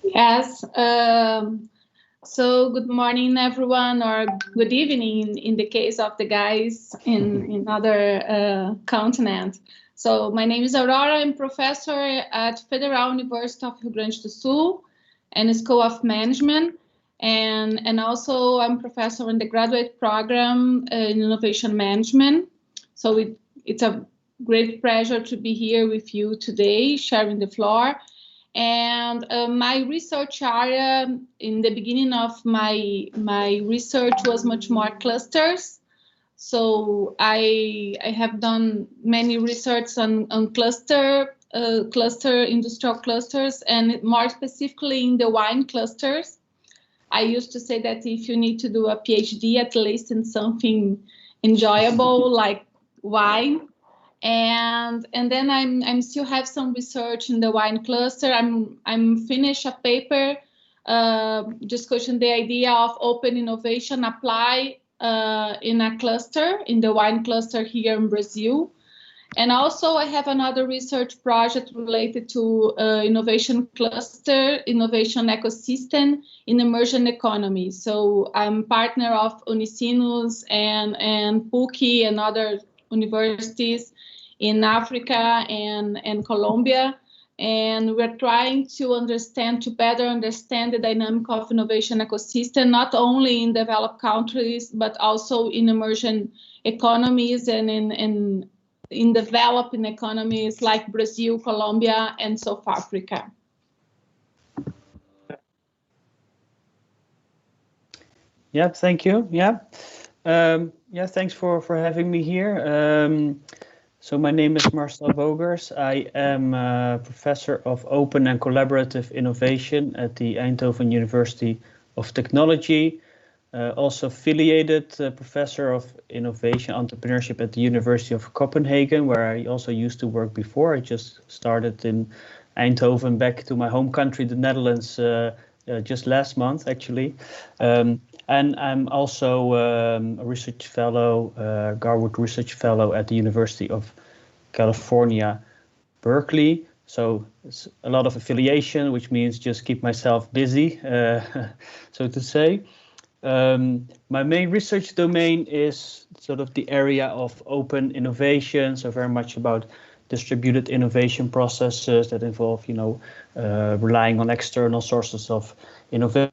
Yes. So good morning, everyone, or good evening in the case of the guys in other continent. So my name is Aurora. I'm professor at Federal University of Rio Grande do Sul and School of Management. And also I'm professor in the graduate program in innovation management. So it's a great pleasure to be here with you today, sharing the floor. And my research area in the beginning of my research was much more clusters. So I have done many research on cluster industrial clusters, and more specifically in the wine clusters. I used to say that if you need to do a PhD, at least in something enjoyable like wine, and then I'm still have some research in the wine cluster. I'm finished a paper discussing the idea of open innovation apply in a cluster, in the wine cluster here in Brazil. And also I have another research project related to innovation cluster, innovation ecosystem in emerging economy. So I'm partner of Unicinos and PUC and other universities in Africa and Colombia. And we're trying to better understand the dynamic of innovation ecosystem, not only in developed countries, but also in emerging economies and in developing economies like Brazil, Colombia, and South Africa. Yeah, thank you. Yeah, thanks for having me here. So my name is Marcel Bogers. I am a professor of open and collaborative innovation at the Eindhoven University of Technology. Also affiliated professor of innovation entrepreneurship at the University of Copenhagen, where I also used to work before. I just started in Eindhoven, back to my home country, the Netherlands, just last month, actually. And I'm also a research fellow, Garwood Research Fellow at the University of California, Berkeley. So it's a lot of affiliation, which means just keep myself busy, so to say. My main research domain is sort of the area of open innovation, so very much about distributed innovation processes that involve, relying on external sources of innovation,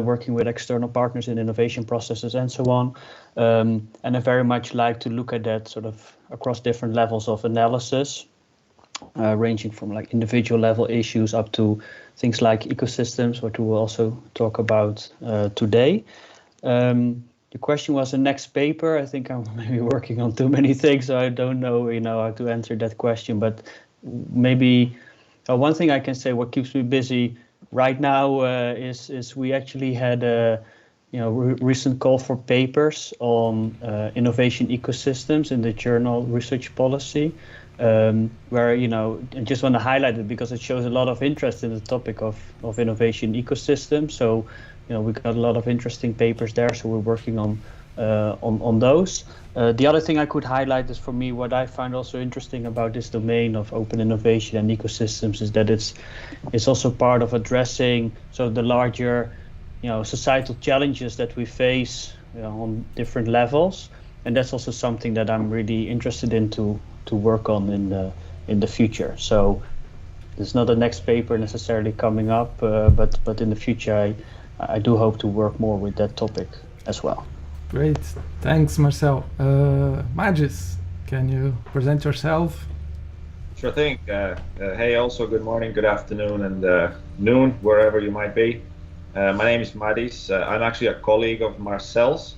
working with external partners in innovation processes, and so on. And I very much like to look at that sort of across different levels of analysis, ranging from like individual level issues up to things like ecosystems, what we will also talk about today. The question was the next paper. I think I'm maybe working on too many things, so I don't know, how to answer that question. But maybe one thing I can say, what keeps me busy right now is we actually had a recent call for papers on innovation ecosystems in the journal Research Policy, where I just want to highlight it because it shows a lot of interest in the topic of innovation ecosystems. So we got a lot of interesting papers there, so we're working on those. The other thing I could highlight is, for me, what I find also interesting about this domain of open innovation and ecosystems is that it's also part of addressing the larger societal challenges that we face on different levels, and that's also something that I'm really interested in to work on in the future. So there's not a next paper necessarily coming up, but in the future I do hope to work more with that topic as well. Great, thanks, Marcel. Magis, can you present yourself? Sure thing. Hey, also good morning, good afternoon, and noon, wherever you might be. My name is Madis. I'm actually a colleague of Marcel's.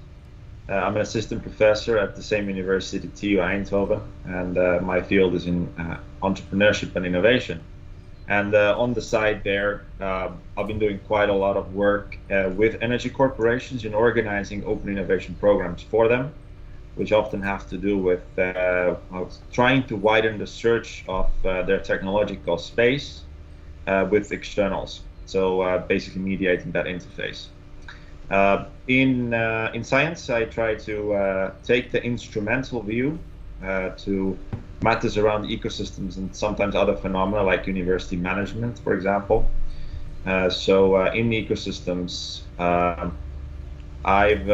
I'm an assistant professor at the same university, TU Eindhoven, and my field is in entrepreneurship and innovation. And on the side there, I've been doing quite a lot of work with energy corporations in organizing open innovation programs for them, which often have to do with trying to widen the search of their technological space with externals. So basically mediating that interface. In science, I try to take the instrumental view to matters around ecosystems and sometimes other phenomena like university management, for example. So in ecosystems, I've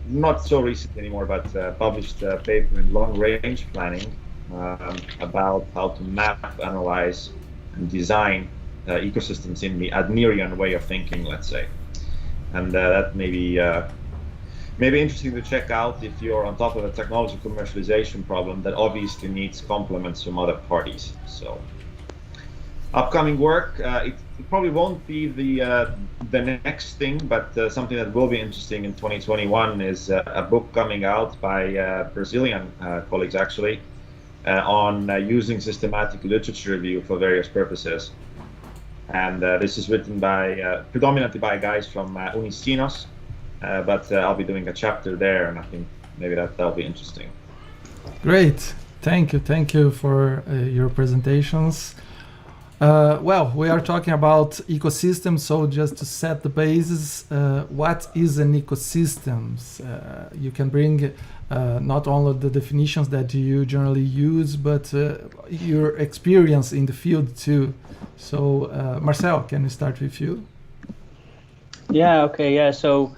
not so recent anymore, but published a paper in long-range planning about how to map, analyze, and design ecosystems in the Adnerian way of thinking, let's say. And that may be interesting to check out if you're on top of a technology commercialization problem that obviously needs complements from other parties. So upcoming work, it probably won't be the next thing, but something that will be interesting in 2021 is a book coming out by Brazilian colleagues actually on using systematic literature review for various purposes. And this is written by predominantly by guys from Unicinos, but I'll be doing a chapter there, and I think maybe that'll be interesting. Great, thank you for your presentations. Well, we are talking about ecosystems, so just to set the basis, what is an ecosystem? You can bring not only the definitions that you generally use, but your experience in the field too. So, Marcel, can we start with you? Yeah, okay, yeah, so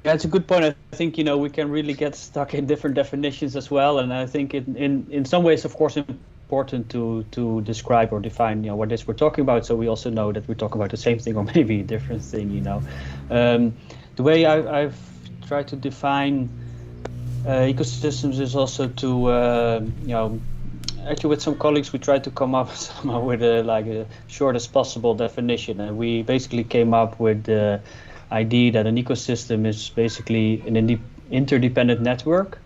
that's a good point. I think, we can really get stuck in different definitions as well, and I think in some ways, of course, important to describe or define what it is we're talking about, so we also know that we're talking about the same thing or maybe a different thing. The way I've tried to define ecosystems is also to actually with some colleagues we tried to come up somehow with a short as possible definition, and we basically came up with the idea that an ecosystem is basically an interdependent network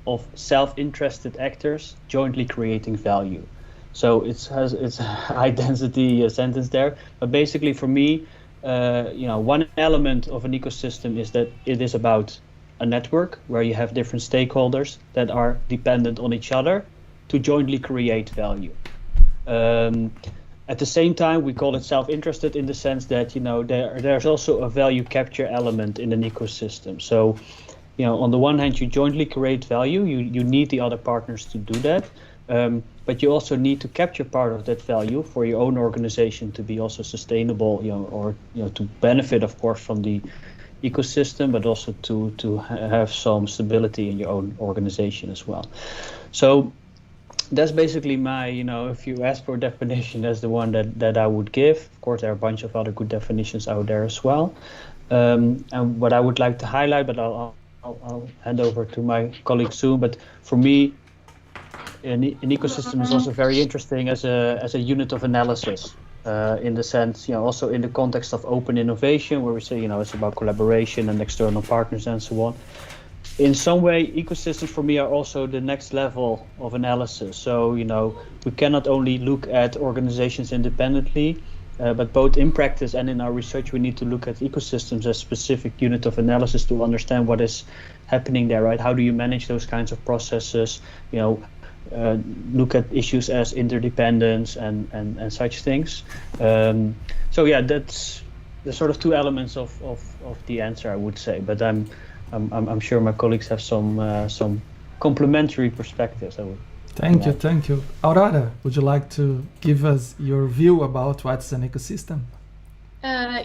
of self-interested actors jointly creating value. So it's a high density sentence there, but basically for me, one element of an ecosystem is that it is about a network where you have different stakeholders that are dependent on each other to jointly create value. At the same time, we call it self-interested in the sense that there's also a value capture element in an ecosystem. So on the one hand, you jointly create value. You need the other partners to do that, but you also need to capture part of that value for your own organization to be also sustainable, or to benefit, of course, from the ecosystem, but also to have some stability in your own organization as well. So that's basically my, if you ask for a definition, that's the one that I would give. Of course, there are a bunch of other good definitions out there as well. And what I would like to highlight, but I'll hand over to my colleague soon. But for me, an ecosystem is also very interesting as a unit of analysis, in the sense, also in the context of open innovation, where we say, it's about collaboration and external partners and so on. In some way, ecosystems for me are also the next level of analysis. So, we cannot only look at organizations independently, but both in practice and in our research, we need to look at ecosystems as specific unit of analysis to understand what is happening there, right? How do you manage those kinds of processes? Look at issues as interdependence and such things. So yeah, that's the sort of two elements of the answer, I would say. But I'm sure my colleagues have some complementary perspectives. Thank you. Aurora, would you like to give us your view about what's an ecosystem?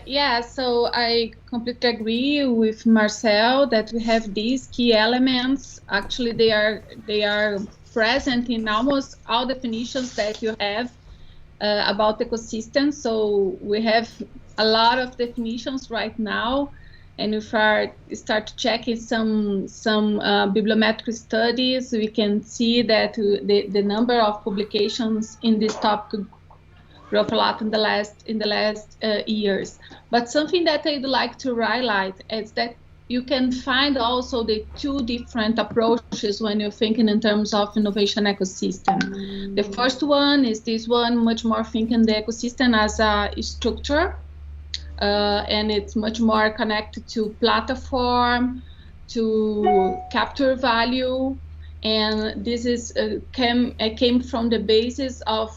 Yeah, so I completely agree with Marcel that we have these key elements. Actually, they are present in almost all definitions that you have about ecosystems. So we have a lot of definitions right now. And if I start checking some bibliometric studies, we can see that the number of publications in this topic grew a lot in the last years. But something that I'd like to highlight is that you can find also the two different approaches when you're thinking in terms of innovation ecosystem. The first one is this one, much more thinking the ecosystem as a structure. And it's much more connected to platform, to capture value, and this is came from the basis of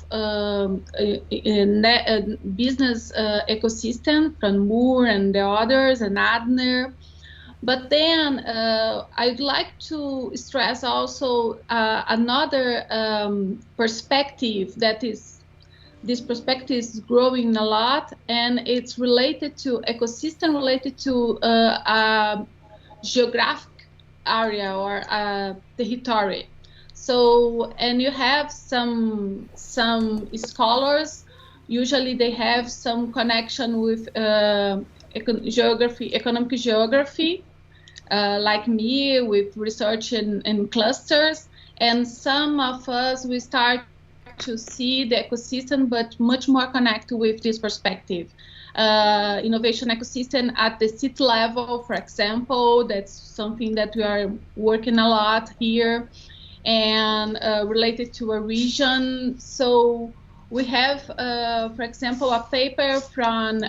business ecosystem from Moore and the others and Adner. But then I'd like to stress also another perspective that is this perspective is growing a lot, and it's related to ecosystem, related to a geographic area or territory. So, and you have some scholars, usually they have some connection with economic geography, like me, with research in clusters. And some of us, we start to see the ecosystem, but much more connected with this perspective. Innovation ecosystem at the city level, for example, that's something that we are working a lot here, and related to a region. So we have, for example, a paper from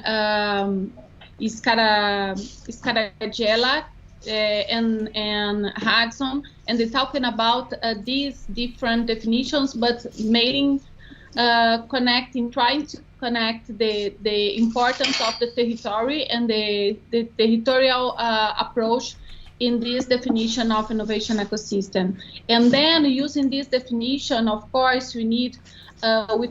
Scaragella and Hudson, and they're talking about these different definitions, but mainly trying to connect the importance of the territory and the territorial approach in this definition of innovation ecosystem. And then using this definition, of course, we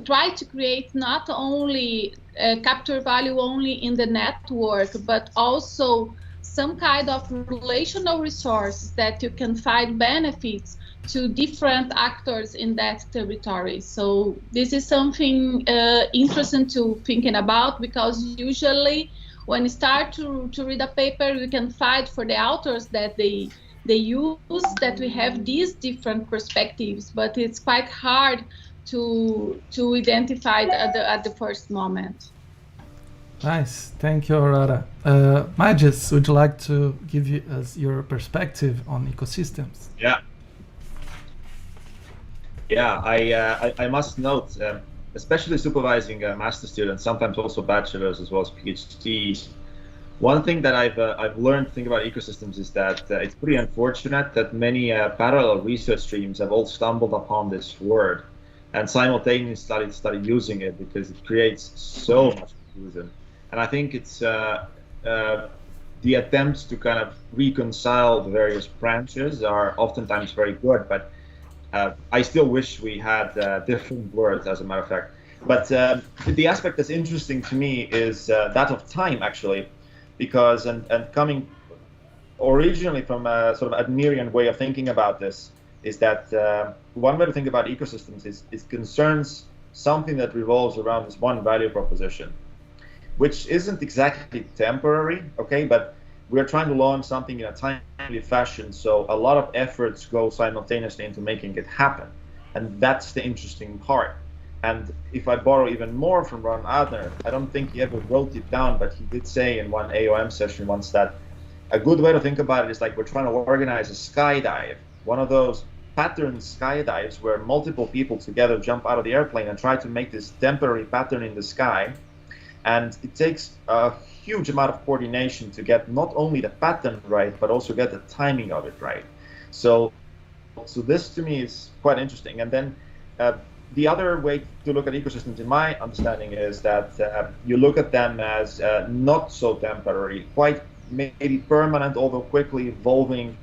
try to create not only capture value only in the network, but also some kind of relational resources that you can find benefits to different actors in that territory. So this is something interesting to thinking about, because usually when you start to read a paper, you can find for the authors that they use that we have these different perspectives, but it's quite hard to identify at the first moment. Nice, thank you, Aurora. Magis, would you like to give us your perspective on ecosystems? I must note, especially supervising master students, sometimes also bachelors as well as PhDs. One thing that I've learned to think about ecosystems is that it's pretty unfortunate that many parallel research streams have all stumbled upon this word and simultaneously started using it, because it creates so much confusion. And I think it's the attempts to kind of reconcile the various branches are oftentimes very good, but I still wish we had different words, as a matter of fact. But the aspect that's interesting to me is that of time, actually, because and coming originally from a sort of Admirian way of thinking about this, is that one way to think about ecosystems is concerns something that revolves around this one value proposition, which isn't exactly temporary, okay, but we're trying to launch something in a timely fashion, so a lot of efforts go simultaneously into making it happen, and that's the interesting part. And if I borrow even more from Ron Adler, I don't think he ever wrote it down, but he did say in one AOM session once that a good way to think about it is like we're trying to organize a skydive, one of those pattern skydives where multiple people together jump out of the airplane and try to make this temporary pattern in the sky. And it takes a huge amount of coordination to get not only the pattern right, but also get the timing of it right. So this to me is quite interesting. And then the other way to look at ecosystems, in my understanding, is that you look at them as not so temporary, quite maybe permanent, although quickly evolving,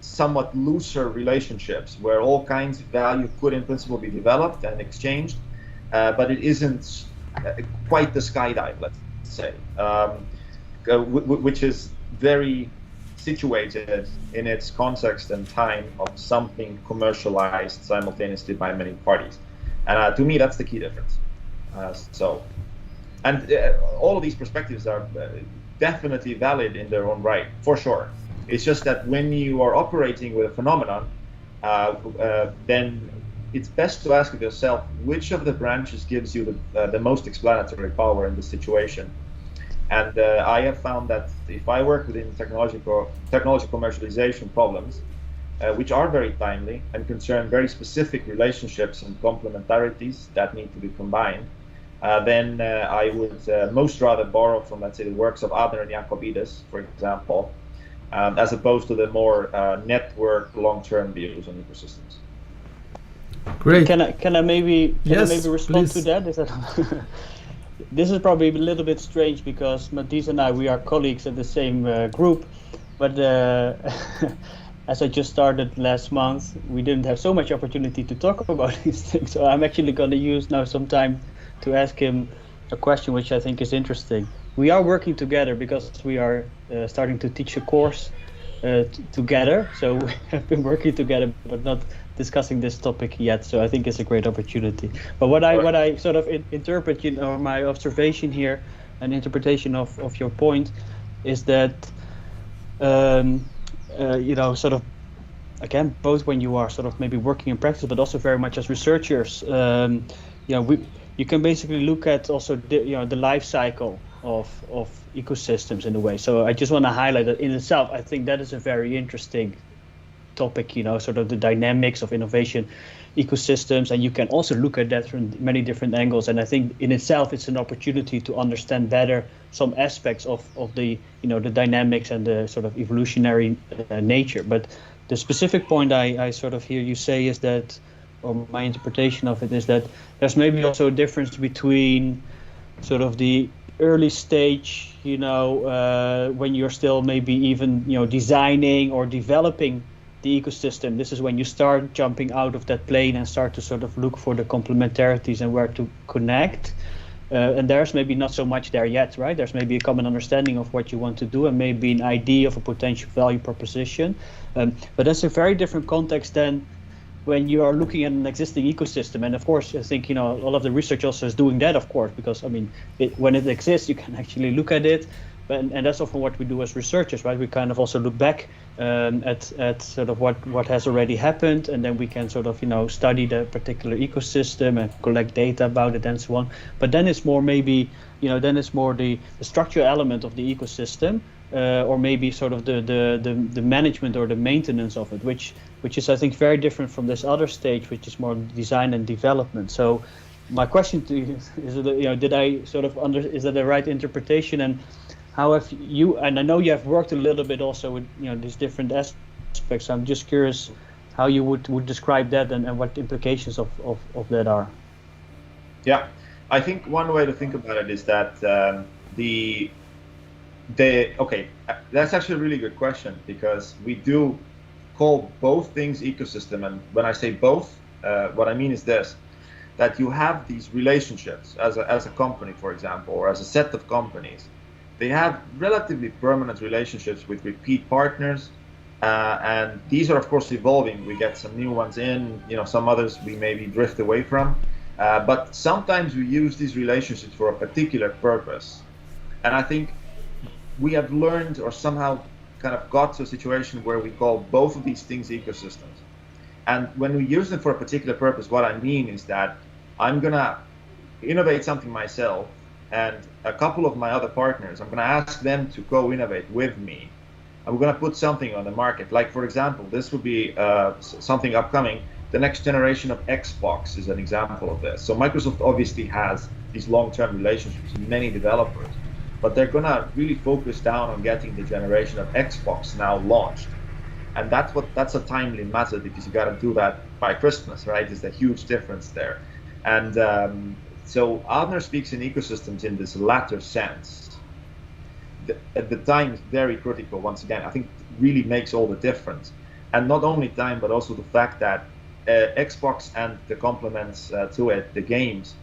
somewhat looser relationships where all kinds of value could in principle be developed and exchanged, but it isn't quite the skydive, let's say, which is very situated in its context and time of something commercialized simultaneously by many parties. And to me, that's the key difference. All of these perspectives are definitely valid in their own right, for sure. It's just that when you are operating with a phenomenon, then it's best to ask yourself which of the branches gives you the most explanatory power in the situation. And I have found that if I work within technology commercialization problems, which are very timely and concern very specific relationships and complementarities that need to be combined, then I would most rather borrow from, let's say, the works of Adler and Jacobides, for example, as opposed to the more network long-term views on ecosystems. Great. Can I maybe respond please. to that? Is that this is probably a little bit strange because Matisse and I, we are colleagues at the same group, but as I just started last month, we didn't have so much opportunity to talk about these things. So I'm actually going to use now some time to ask him a question which I think is interesting. We are working together because we are starting to teach a course together. So we have been working together, but not discussing this topic yet. So I think it's a great opportunity. But what I sort of interpret, my observation here, an interpretation of your point, is that sort of, again, both when you are sort of maybe working in practice, but also very much as researchers, you can basically look at also the life cycle of ecosystems in a way. So I just want to highlight that in itself, I think that is a very interesting topic, sort of the dynamics of innovation ecosystems, and you can also look at that from many different angles. And I think in itself, it's an opportunity to understand better some aspects of the the dynamics and the sort of evolutionary nature. But the specific point I sort of hear you say is that, or my interpretation of it is that there's maybe also a difference between sort of the early stage, when you're still maybe even designing or developing the ecosystem. This is when you start jumping out of that plane and start to sort of look for the complementarities and where to connect. And there's maybe not so much there yet, right? There's maybe a common understanding of what you want to do and maybe an idea of a potential value proposition. But that's a very different context than when you are looking at an existing ecosystem. And of course, I think, all of the research also is doing that, of course, because, when it exists, you can actually look at it. And that's often what we do as researchers, right? We kind of also look back at sort of what has already happened, and then we can sort of study the particular ecosystem and collect data about it and so on. But then it's more maybe then it's more the structural element of the ecosystem, or maybe sort of the management or the maintenance of it, which is I think very different from this other stage, which is more design and development. So my question to you is, did I sort of is that the right interpretation? And how have you, and I know you have worked a little bit also with these different aspects. I'm just curious how you would describe that and what the implications of that are. Yeah, I think one way to think about it is that okay, that's actually a really good question, because we do call both things ecosystem. And when I say both, what I mean is this, that you have these relationships as a company, for example, or as a set of companies. They have relatively permanent relationships with repeat partners, and these are of course evolving. We get some new ones in, some others we maybe drift away from, but sometimes we use these relationships for a particular purpose. And I think we have learned, or somehow kind of got to a situation where we call both of these things ecosystems. And when we use them for a particular purpose, what I mean is that I'm gonna innovate something myself, and a couple of my other partners, I'm going to ask them to co-innovate with me. And we're going to put something on the market. Like, for example, this would be something upcoming. The next generation of Xbox is an example of this. So Microsoft obviously has these long-term relationships with many developers, but they're going to really focus down on getting the generation of Xbox now launched. And that's a timely method, because you got to do that by Christmas, right? There's a huge difference there. And so Adner speaks in ecosystems in this latter sense. The time is very critical. Once again, I think it really makes all the difference. And not only time, but also the fact that Xbox and the complements to it, the games,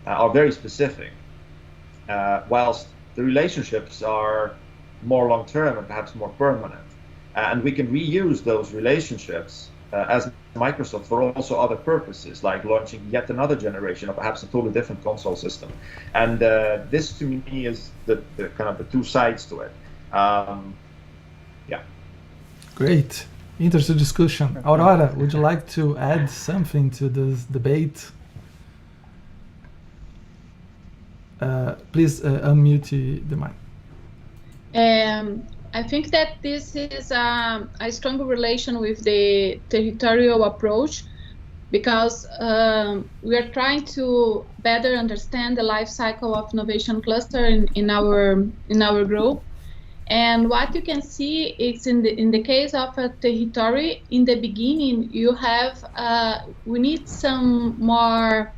are very specific, whilst the relationships are more long-term and perhaps more permanent. And we can reuse those relationships as Microsoft for also other purposes, like launching yet another generation of perhaps a totally different console system. And this to me is the kind of the two sides to it. Yeah. Great, interesting discussion. Aurora, would you like to add something to this debate? Please unmute the mic. I think that this is a strong relation with the territorial approach, because we are trying to better understand the life cycle of innovation cluster in our group. And what you can see is in the case of a territory, in the beginning you have we need some more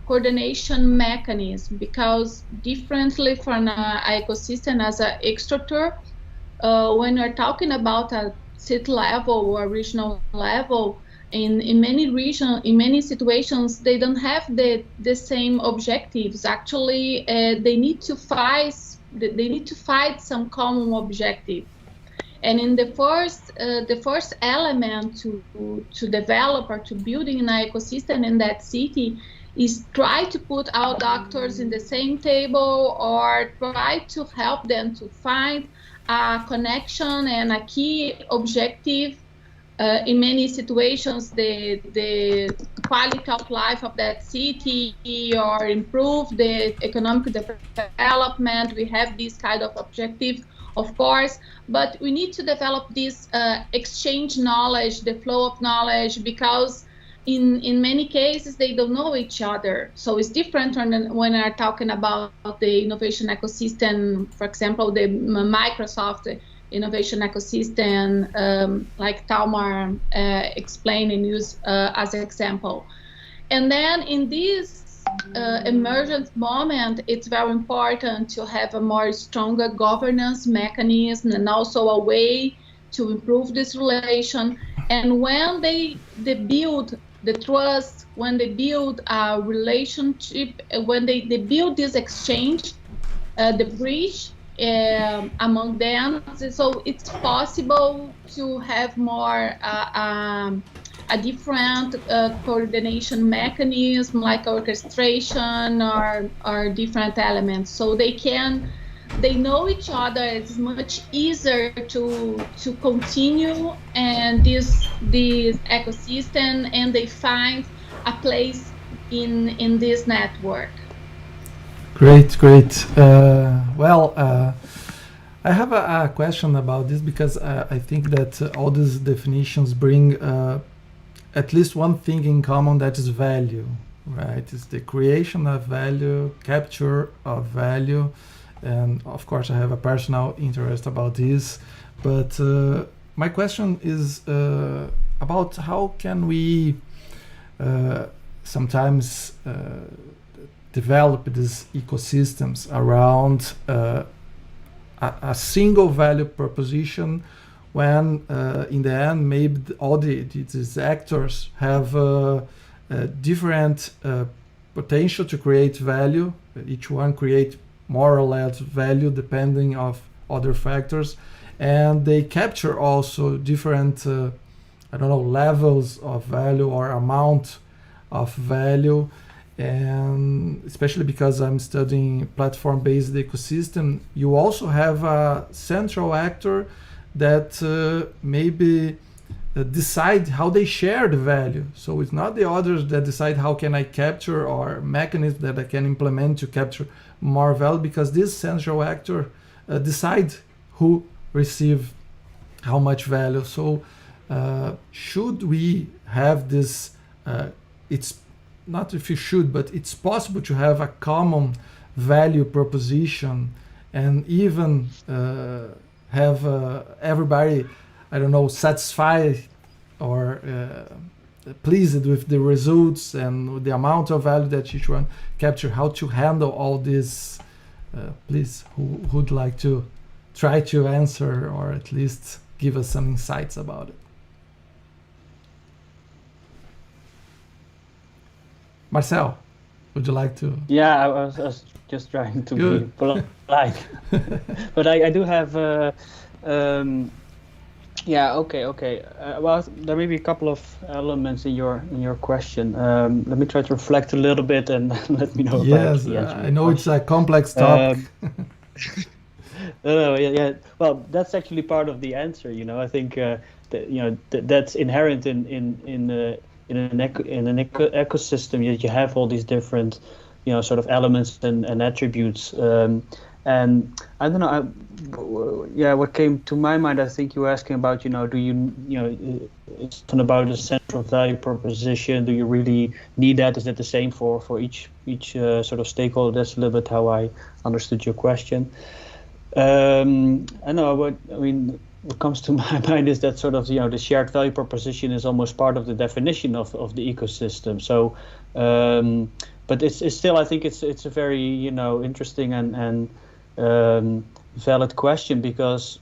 coordination mechanism, because differently from an ecosystem as an extractor, when we're talking about a city level or regional level, in many regions, in many situations, they don't have the same objectives. Actually, they need to fight some common objective. And in the first element to develop or to building an ecosystem in that city is try to put all actors in the same table, or try to help them to find a connection and a key objective. In many situations, the quality of life of that city, or improve the economic development. We have this kind of objective, of course, but we need to develop this exchange knowledge, the flow of knowledge, because in many cases they don't know each other. So it's different when we're talking about the innovation ecosystem, for example, the Microsoft innovation ecosystem, like Talmar explained and used as an example. And then in this emergent moment, it's very important to have a more stronger governance mechanism, and also a way to improve this relation. And when they build the trust, when they build a relationship, when they build this exchange, the bridge among them, so it's possible to have more a different coordination mechanism, like orchestration or different elements, so they know each other. It's much easier to continue and this ecosystem, and they find a place in this network. Great. I have a question about this, because I think that all these definitions bring at least one thing in common, that is value, right? It's the creation of value, capture of value, and of course I have a personal interest about this. But my question is about how can we sometimes develop these ecosystems around a single value proposition, when in the end maybe all these actors have different potential to create value. Each one create more or less value depending of other factors, and they capture also different levels of value or amount of value. And especially because I'm studying platform-based ecosystem, you also have a central actor that maybe decide how they share the value. So it's not the others that decide how can I capture, or mechanism that I can implement to capture more value, because this central actor decide who receive how much value. So should we have this, it's not if you should, but it's possible to have a common value proposition, and even have everybody, satisfied or pleased with the results and the amount of value that each one capture. How to handle all this? Please, who would like to try to answer, or at least give us some insights about it? Marcel, would you like to? Yeah, I was just trying to be polite, but I do have. Okay. Well, there may be a couple of elements in your question. Let me try to reflect a little bit, and let me know. Yes, I know it's a complex topic. Yeah. Well, that's actually part of the answer. I think that's inherent in an ecosystem. You have all these different, sort of elements and attributes. And I don't know. What came to my mind, I think you were asking about, do you, it's about a central value proposition. Do you really need that? Is that the same for each sort of stakeholder? That's a little bit how I understood your question. What comes to my mind is that sort of, the shared value proposition is almost part of the definition of the ecosystem. So, but it's still, I think it's a very, interesting and valid question, because,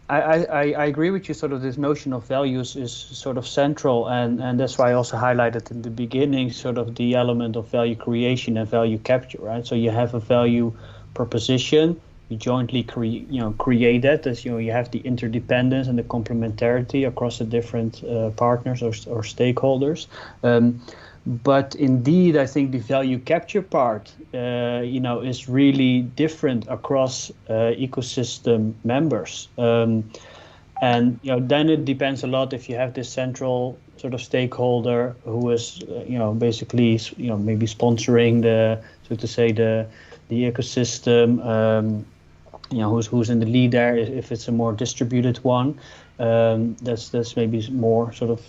I agree with you. Sort of this notion of values is sort of central, and that's why I also highlighted in the beginning sort of the element of value creation and value capture, right? So you have a value proposition, you jointly create that, as you have the interdependence and the complementarity across the different partners or stakeholders. But indeed, I think the value capture part, is really different across ecosystem members. And then it depends a lot if you have this central sort of stakeholder who is, basically, maybe sponsoring the ecosystem. Who's in the lead there. If it's a more distributed one, that's maybe more sort of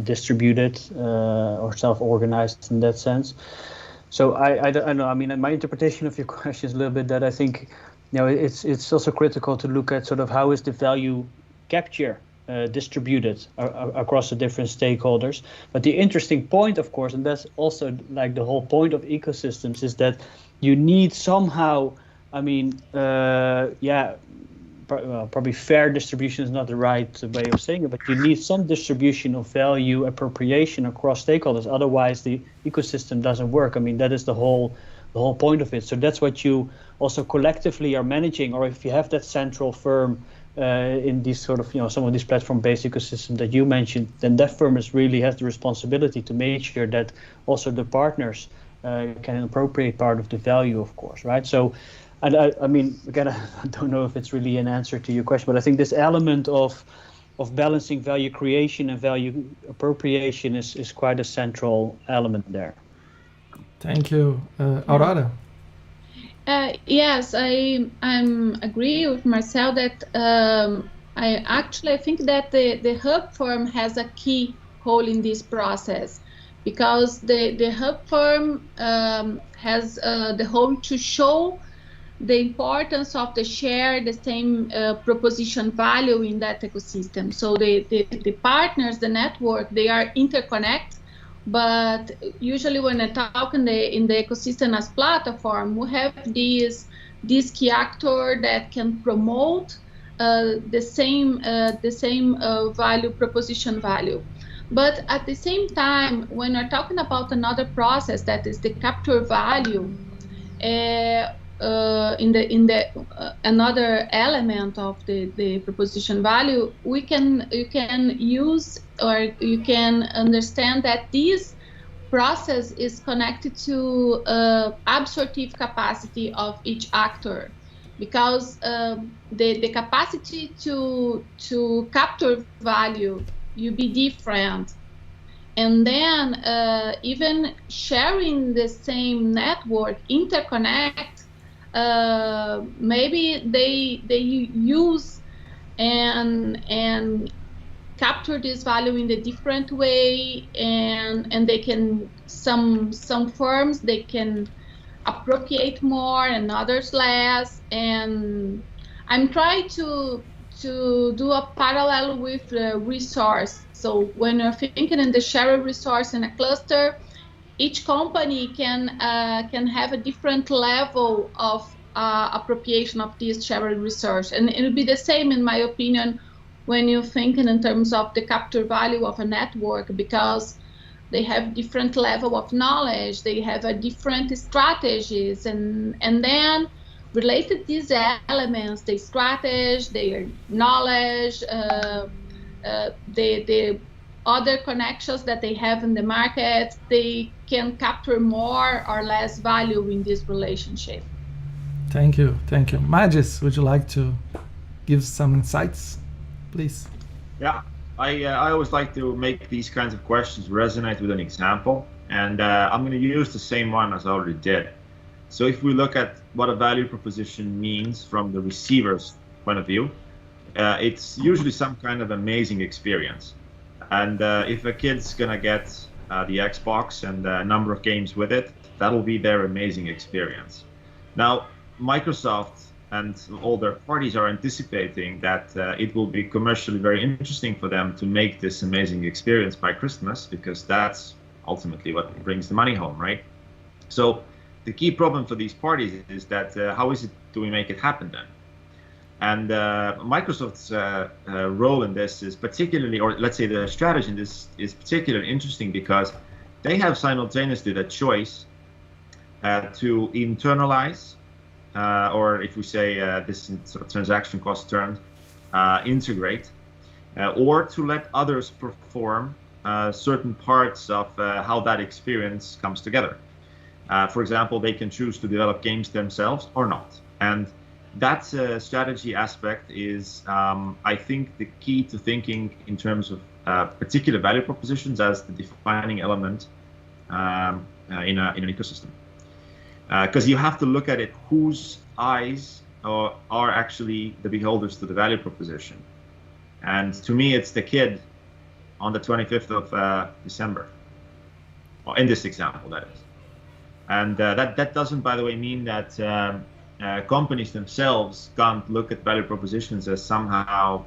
distributed or self-organized in that sense. So I don't know. I mean, my interpretation of your question is a little bit that I think, it's also critical to look at sort of how is the value capture distributed across the different stakeholders. But the interesting point, of course, and that's also like the whole point of ecosystems, is that you need somehow. I mean, probably fair distribution is not the right way of saying it, but you need some distribution of value appropriation across stakeholders. Otherwise, the ecosystem doesn't work. I mean, that is the whole point of it. So that's what you also collectively are managing, or if you have that central firm in these sort of, some of these platform-based ecosystems that you mentioned, then that firm really has the responsibility to make sure that also the partners can appropriate part of the value, of course, right? So. And I mean, again, I don't know if it's really an answer to your question, but I think this element of balancing value creation and value appropriation is quite a central element there. Thank you, Aurora. Yes, I'm agree with Marcel that I think that the hub firm has a key role in this process, because the hub firm has the role to show the importance of the same proposition value in that ecosystem. So the partners, the network, they are interconnected, but usually when I talk in the ecosystem as platform, we have this key actor that can promote the same value proposition value. But at the same time, when we're talking about another process that is the capture value, another element of the proposition value, you can use, or you can understand that this process is connected to absorptive capacity of each actor, because the capacity to capture value will be different. And then even sharing the same network, interconnect, maybe they use and capture this value in a different way, and they can some firms they can appropriate more and others less. And I'm trying to do a parallel with the resource. So when you're thinking in the shared resource in a cluster, each company can have a different level of appropriation of this shared resource, and it will be the same, in my opinion, when you're thinking in terms of the capture value of a network, because they have different level of knowledge, they have a different strategies, and then related these elements, the strategy, their knowledge, the other connections that they have in the market, they can capture more or less value in this relationship. Thank you. Magis, would you like to give some insights, please? Yeah, I always like to make these kinds of questions resonate with an example, and I'm going to use the same one as I already did. So if we look at what a value proposition means from the receiver's point of view, it's usually some kind of amazing experience. And if a kid's gonna get the Xbox and a number of games with it, that'll be their amazing experience. Now, Microsoft and all their parties are anticipating that it will be commercially very interesting for them to make this amazing experience by Christmas, because that's ultimately what brings the money home, right? So the key problem for these parties is that how do we make it happen then? And Microsoft's role in this is particularly, or let's say the strategy in this is particularly interesting because they have simultaneously the choice to internalize, or if we say this in sort of transaction cost terms, integrate, or to let others perform certain parts of how that experience comes together. For example, they can choose to develop games themselves or not. And that strategy aspect is, I think, the key to thinking in terms of particular value propositions as the defining element in an ecosystem. Because you have to look at it, whose eyes are actually the beholders to the value proposition. And to me, it's the kid on the 25th of December, or in this example, that is. And that doesn't, by the way, mean that companies themselves can't look at value propositions as somehow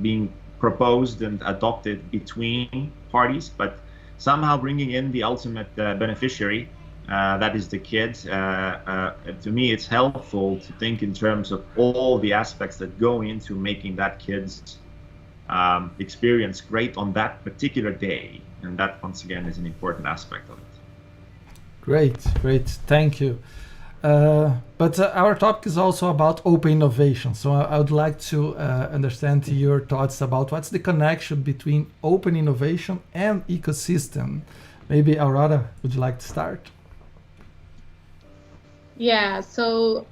being proposed and adopted between parties, but somehow bringing in the ultimate beneficiary, that is the kid. To me, it's helpful to think in terms of all the aspects that go into making that kid's experience great on that particular day. And that, once again, is an important aspect of it. Great, thank you. But our topic is also about open innovation. So I would like to understand your thoughts about what's the connection between open innovation and ecosystem. Maybe Aurora, would you like to start? Yeah, so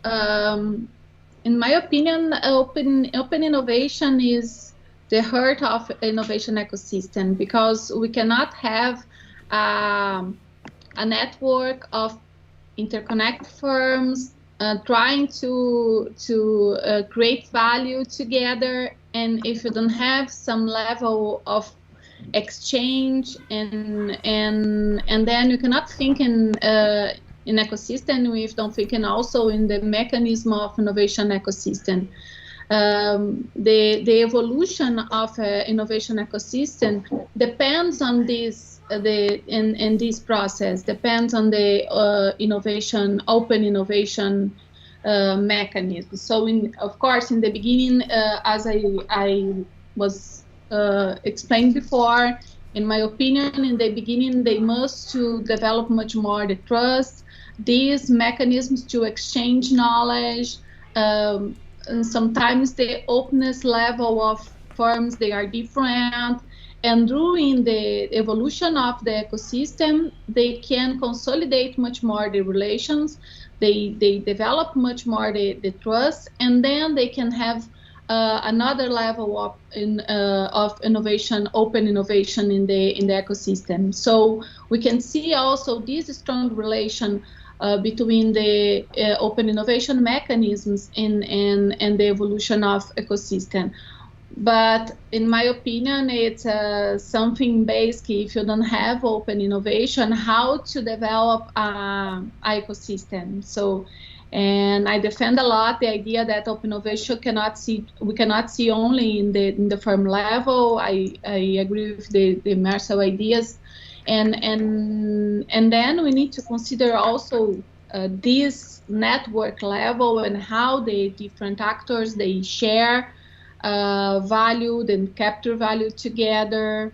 in my opinion, open innovation is the heart of innovation ecosystem, because we cannot have a network of interconnect firms trying to create value together, and if you don't have some level of exchange and then you cannot think in ecosystem if don't think in also in the mechanism of innovation ecosystem. The evolution of innovation ecosystem depends on this this process, depends on the innovation, open innovation mechanism. So of course in the beginning, as I was explained before, in my opinion, in the beginning they must to develop much more the trust, these mechanisms to exchange knowledge, and sometimes the openness level of firms, they are different. And during the evolution of the ecosystem, they can consolidate much more the relations, they develop much more the trust, and then they can have another level of innovation, open innovation in the ecosystem. So we can see also this strong relation between the open innovation mechanisms and the evolution of ecosystem. But in my opinion, it's something basic. If you don't have open innovation, how to develop an ecosystem. So, and I defend a lot the idea that open innovation we cannot see only in the firm level. I agree with the Marcel ideas, and then we need to consider also this network level and how the different actors they share value, then capture value together,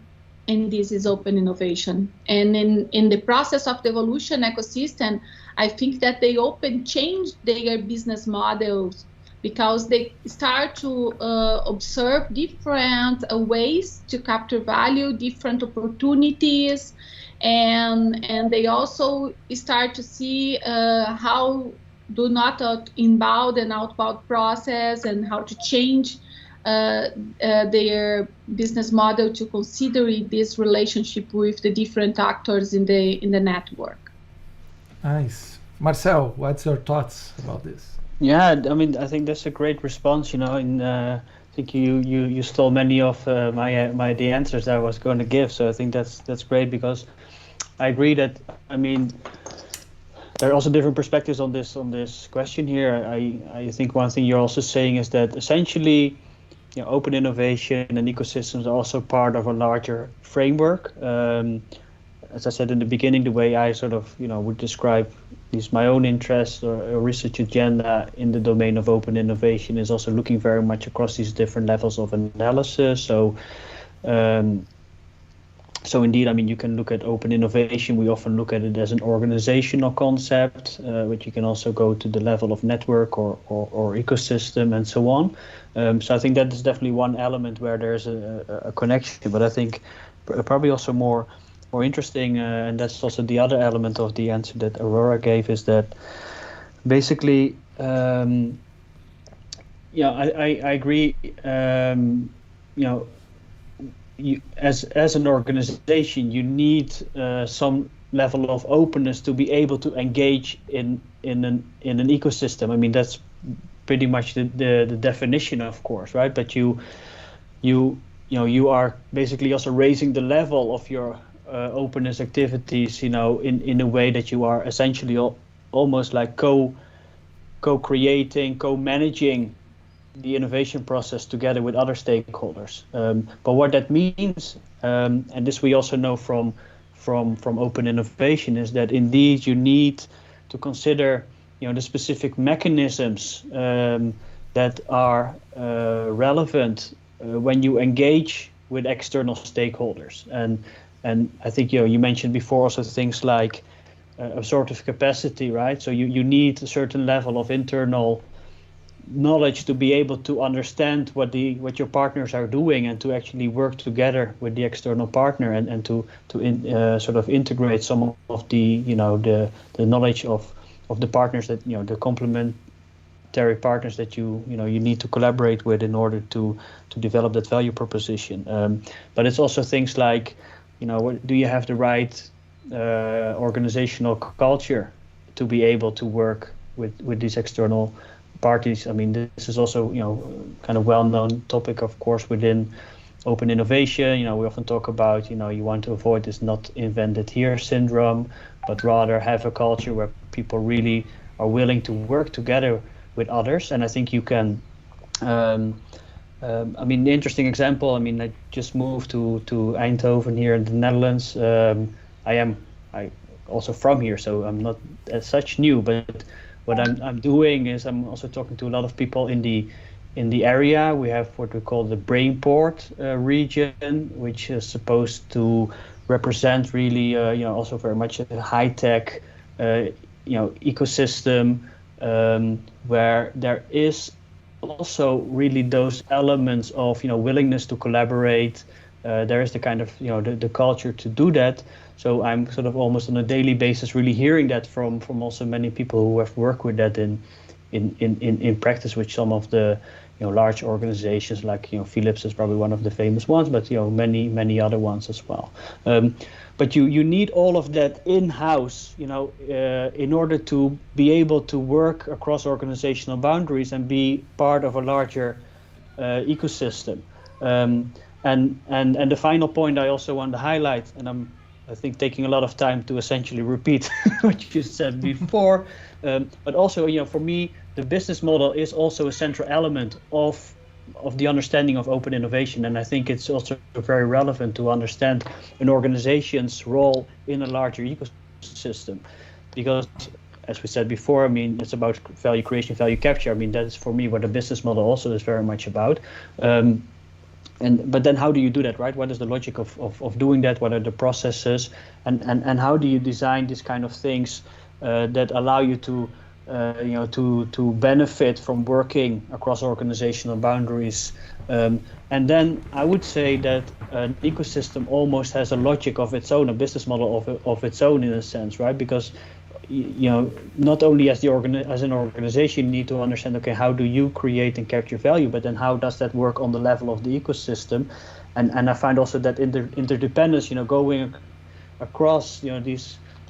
and this is open innovation. And in the process of the evolution ecosystem, I think that they change their business models, because they start to observe different ways to capture value, different opportunities, and they also start to see how do not inbound and outbound process and how to change their business model to consider this relationship with the different actors in the network. Nice. Marcel, what's your thoughts about this? Yeah, I mean, I think that's a great response. You know, and I think you stole many of the answers that I was going to give. So I think that's great, because I agree that, I mean, there are also different perspectives on this question here. I think one thing you're also saying is that essentially, you know, open innovation and ecosystems are also part of a larger framework. as I said in the beginning, the way I sort of, would describe my own interest or research agenda in the domain of open innovation is also looking very much across these different levels of analysis. So indeed, you can look at open innovation. We often look at it as an organizational concept, but you can also go to the level of network or ecosystem and so on. So I think that is definitely one element where there's a connection. But I think probably also more interesting, and that's also the other element of the answer that Aurora gave, is that basically, I agree. You, as an organization, you need some level of openness to be able to engage in an ecosystem. That's pretty much the definition, of course, right? But you are basically also raising the level of your openness activities, in a way that you are essentially almost like co-creating, co-managing the innovation process together with other stakeholders. But what that means, and this we also know from open innovation, is that indeed you need to consider, the specific mechanisms that are relevant when you engage with external stakeholders. And I think you mentioned before also things like absorptive capacity, right? So you need a certain level of internal knowledge to be able to understand what your partners are doing and to actually work together with the external partner and to sort of integrate some of the the knowledge of the partners that the complementary partners that you need to collaborate with in order to develop that value proposition. But it's also things like do you have the right organizational culture to be able to work with these external parties. This is also kind of well-known topic, of course, within open innovation. We often talk about you want to avoid this not invented here syndrome, but rather have a culture where people really are willing to work together with others. And I think you can the interesting example, I just moved to Eindhoven here in the Netherlands. I also from here, so I'm not as such new, but what I'm doing is I'm also talking to a lot of people in the area. We have what we call the Brainport region, which is supposed to represent really, also very much a high-tech, ecosystem where there is also really those elements of willingness to collaborate. There is the kind of the culture to do that. So I'm sort of almost on a daily basis really hearing that from also many people who have worked with that in practice with some of the large organizations like Philips is probably one of the famous ones, but many other ones as well. But you need all of that in-house, in order to be able to work across organizational boundaries and be part of a larger ecosystem. And the final point I also want to highlight, and I think taking a lot of time to essentially repeat what you said before, but also for me the business model is also a central element of the understanding of open innovation, and I think it's also very relevant to understand an organization's role in a larger ecosystem, because as we said before, it's about value creation, value capture. That is for me what a business model also is very much about. But then how do you do that, right? What is the logic of doing that? What are the processes? And how do you design these kind of things that allow you to benefit from working across organizational boundaries? And then I would say that an ecosystem almost has a logic of its own, a business model of its own in a sense, right? Because not only as an organization, you need to understand, okay, how do you create and capture value, but then how does that work on the level of the ecosystem? And I find also that interdependence, going across,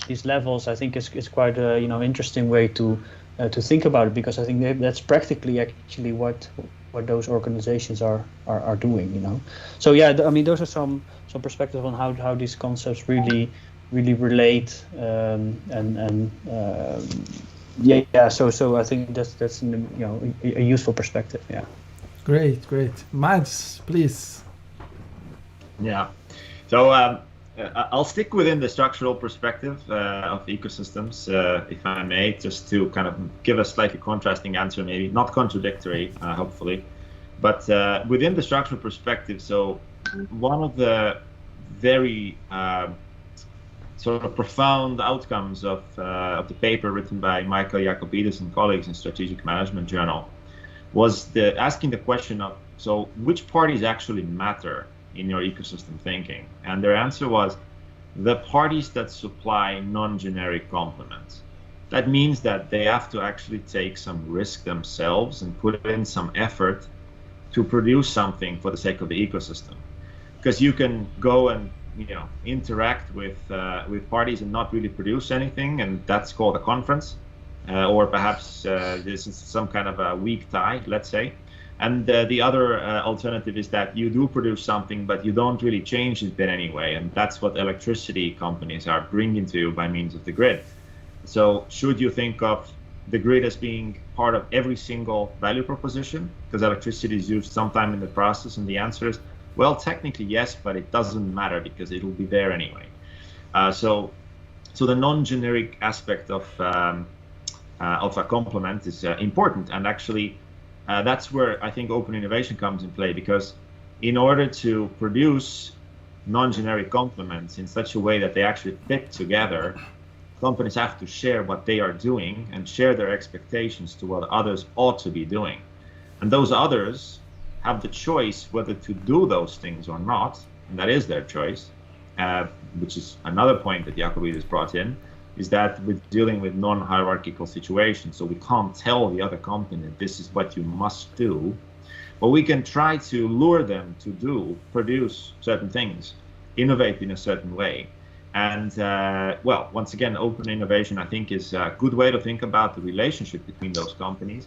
these levels, I think is quite a interesting way to think about it, because I think that's practically actually what those organizations are doing. So yeah, those are some perspective on how these concepts really relate, so I think that's a useful perspective. Yeah. Great. Mads, please. Yeah. So I'll stick within the structural perspective of ecosystems, if I may, just to kind of give a slightly contrasting answer, maybe not contradictory, hopefully, but within the structural perspective. So one of the very sort of profound outcomes of the paper written by Michael Jacobidis and colleagues in Strategic Management Journal was asking the question of, so which parties actually matter in your ecosystem thinking? And their answer was the parties that supply non-generic complements. That means that they have to actually take some risk themselves and put in some effort to produce something for the sake of the ecosystem. Because you can go and interact with parties and not really produce anything, and that's called a conference, or perhaps this is some kind of a weak tie, let's say. And the other alternative is that you do produce something, but you don't really change it in any way. And that's what electricity companies are bringing to you by means of the grid. So should you think of the grid as being part of every single value proposition? Because electricity is used sometime in the process. And the answer is, well, technically, yes, but it doesn't matter because it'll be there anyway. So the non-generic aspect of a complement is important. And actually, that's where I think open innovation comes in play, because in order to produce non-generic complements in such a way that they actually fit together, companies have to share what they are doing and share their expectations to what others ought to be doing. And those others have the choice whether to do those things or not, and that is their choice, which is another point that Jacobidis brought in, is that we're dealing with non-hierarchical situations, so we can't tell the other company this is what you must do, but we can try to lure them to produce certain things, innovate in a certain way. And well, once again, open innovation, I think, is a good way to think about the relationship between those companies,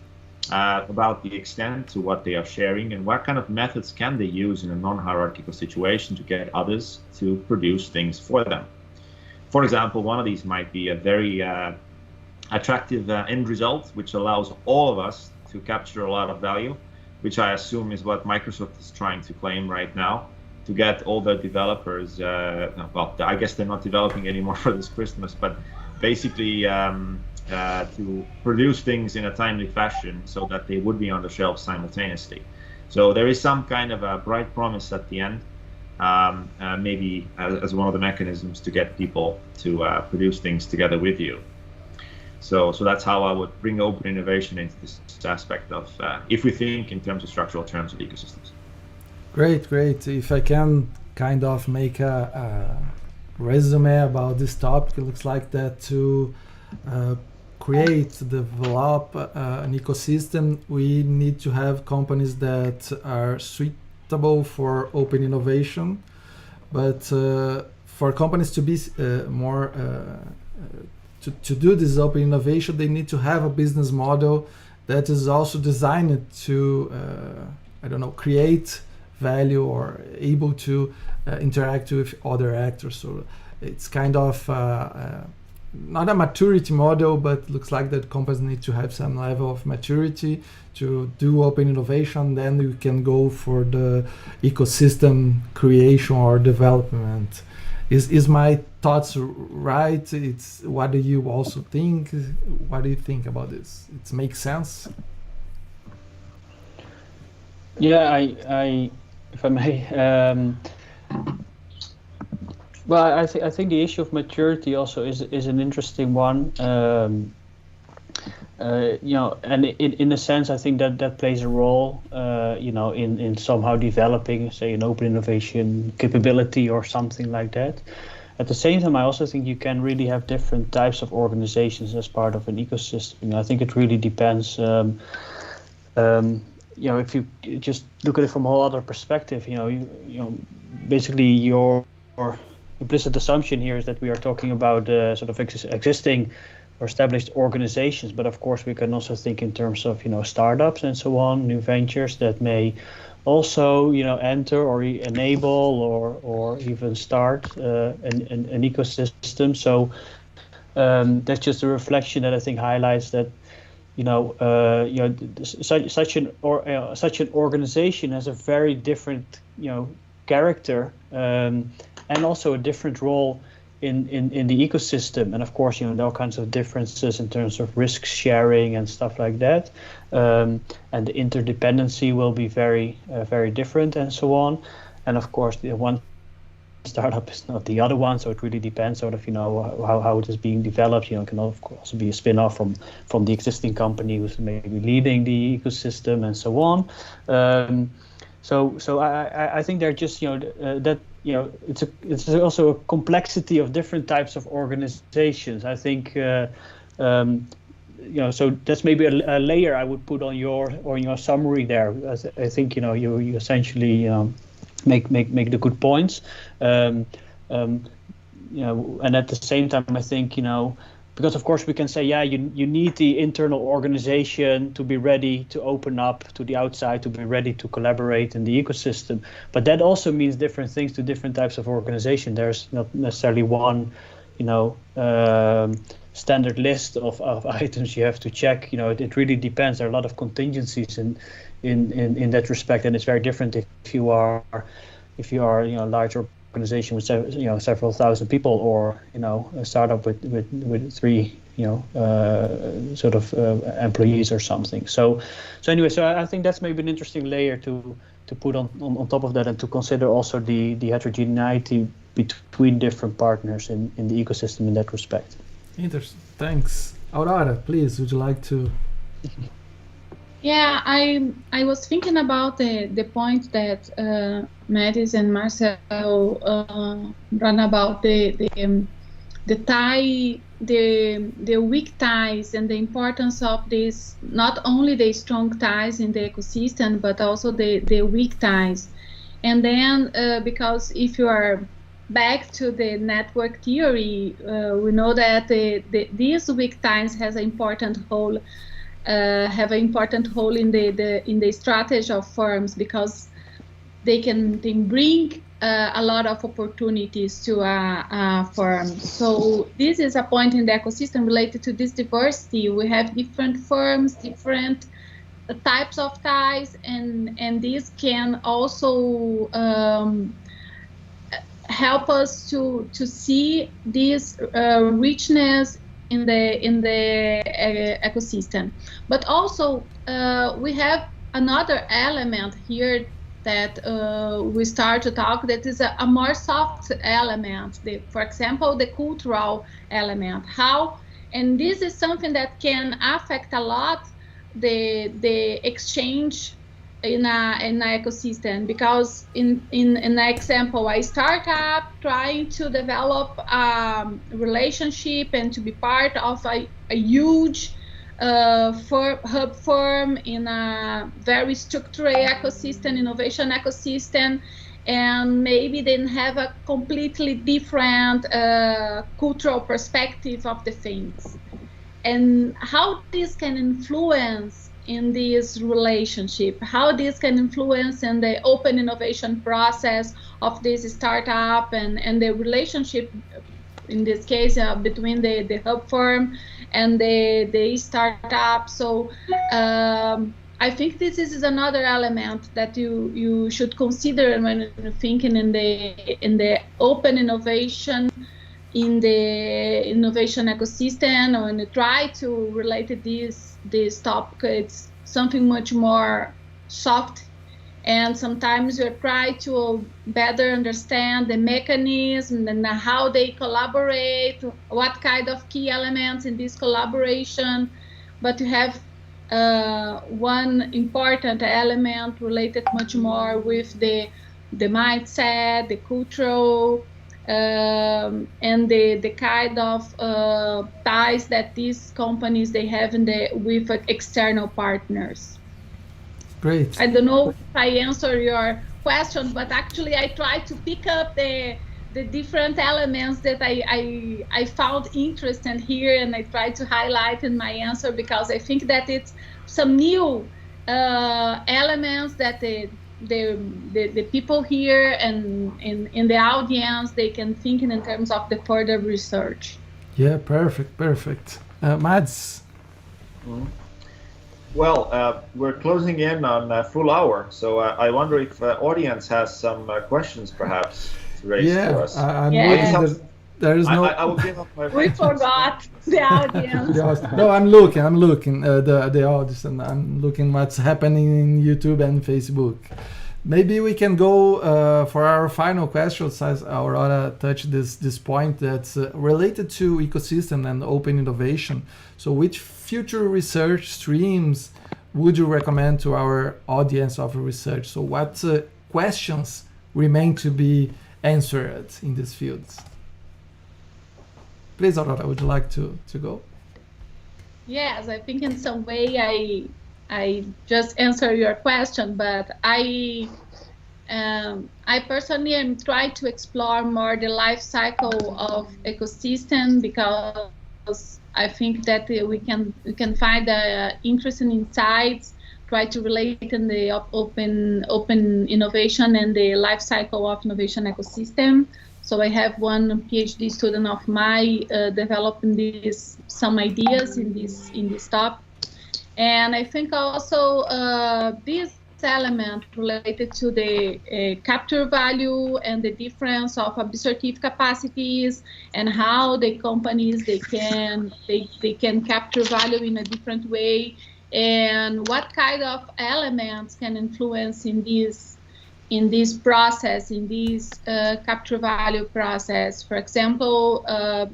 about the extent to what they are sharing and what kind of methods can they use in a non-hierarchical situation to get others to produce things for them. For example, one of these might be a very attractive end result, which allows all of us to capture a lot of value, which I assume is what Microsoft is trying to claim right now, to get all the developers, well, I guess they're not developing anymore for this Christmas, but basically to produce things in a timely fashion so that they would be on the shelf simultaneously. So there is some kind of a bright promise at the end, maybe as one of the mechanisms to get people to produce things together with you. So that's how I would bring open innovation into this aspect of, if we think in terms of structural terms of ecosystems. Great. If I can kind of make a resume about this topic, it looks like that to create, develop an ecosystem, we need to have companies that are suitable for open innovation. But for companies to be more to do this open innovation, they need to have a business model that is also designed to, create value or able to interact with other actors. So it's kind of not a maturity model, but looks like that companies need to have some level of maturity to do open innovation. Then you can go for the ecosystem creation or development. Is my thoughts right? It's what do you also think? What do you think about this? It makes sense? Yeah, I if I may. Well, I think the issue of maturity also is an interesting one. And in a sense, I think that plays a role, in somehow developing, say, an open innovation capability or something like that. At the same time, I also think you can really have different types of organizations as part of an ecosystem. I think it really depends. If you just look at it from a whole other perspective, basically your implicit assumption here is that we are talking about sort of existing or established organizations, but of course we can also think in terms of startups and so on, new ventures that may also enter or enable or even start an ecosystem. So that's just a reflection that I think highlights that such an organization has a very different character, and also a different role in the ecosystem. And of course, there are all kinds of differences in terms of risk sharing and stuff like that. And the interdependency will be very different and so on. And of course, the one startup is not the other one, so it really depends sort of how it is being developed. It can of course be a spin-off from the existing company who's maybe leading the ecosystem and so on. So I think they're just that it's also a complexity of different types of organizations. I think so that's maybe a layer I would put on your summary there. I think you essentially make the good points, and at the same time I think because of course we can say you need the internal organization to be ready to open up to the outside, to be ready to collaborate in the ecosystem, but that also means different things to different types of organization. There's not necessarily one standard list of items you have to check. It really depends. There are a lot of contingencies in that respect, and it's very different if you are a large organization with several thousand people, or a startup with 3 sort of employees or something. So anyway, I think that's maybe an interesting layer to put on top of that, and to consider also the heterogeneity between different partners in the ecosystem in that respect. Interesting. Thanks. Aurora, please, would you like to? Yeah, I was thinking about the point that Maddis and Marcel run about the weak ties, and the importance of this, not only the strong ties in the ecosystem, but also the weak ties. And then because if you are back to the network theory, we know that these weak ties have an important role in the strategy of firms, because they bring a lot of opportunities to a firm. So this is a point in the ecosystem related to this diversity. We have different firms, different types of ties, and this can also help us to see this richness in the ecosystem. But also we have another element here that we start to talk, that is a more soft element, for example, the cultural element. And this is something that can affect a lot the exchange in an ecosystem, because in an example, a startup trying to develop a relationship and to be part of a huge hub firm in a very structured ecosystem, innovation ecosystem, and maybe then have a completely different cultural perspective of the things, and how this can influence in this relationship, how this can influence in the open innovation process of this startup, and the relationship, in this case, between the hub firm and the startup. So I think this is another element that you should consider when you're thinking in the open innovation, in the innovation ecosystem, or when you try to relate this topic. It's something much more soft, and sometimes you try to better understand the mechanism and how they collaborate, what kind of key elements in this collaboration. But you have one important element related much more with the mindset, the cultural, and the kind of ties that these companies they have with external partners. Great. I don't know if I answer your question, but actually I try to pick up the different elements that I found interesting here, and I try to highlight in my answer, because I think that it's some new elements that the people here and in the audience, they can think in terms of the further research. Yeah, perfect. Mads? Well, we're closing in on a full hour, so I wonder if audience has some questions perhaps to raise to us. I'm Yeah. looking. There is no. I will give up my. We forgot the audience. No, I'm looking. The audience, and I'm looking what's happening in YouTube and Facebook. Maybe we can go for our final questions, as Aurora touched this point that's related to ecosystem and open innovation. So which future research streams would you recommend to our audience of research? So what questions remain to be answered in these fields? Please, Aurora, would you like to go? Yes, I think in some way I just answer your question, but I personally am trying to explore more the life cycle of ecosystem, because I think that we can find interesting insights, try to relate in the open innovation and the life cycle of innovation ecosystem. So I have one PhD student of mine developing some ideas in this topic, and I think also this element related to the capture value and the difference of administrative capacities and how the companies they can capture value in a different way, and what kind of elements can influence in this process, in this capture value process. For example,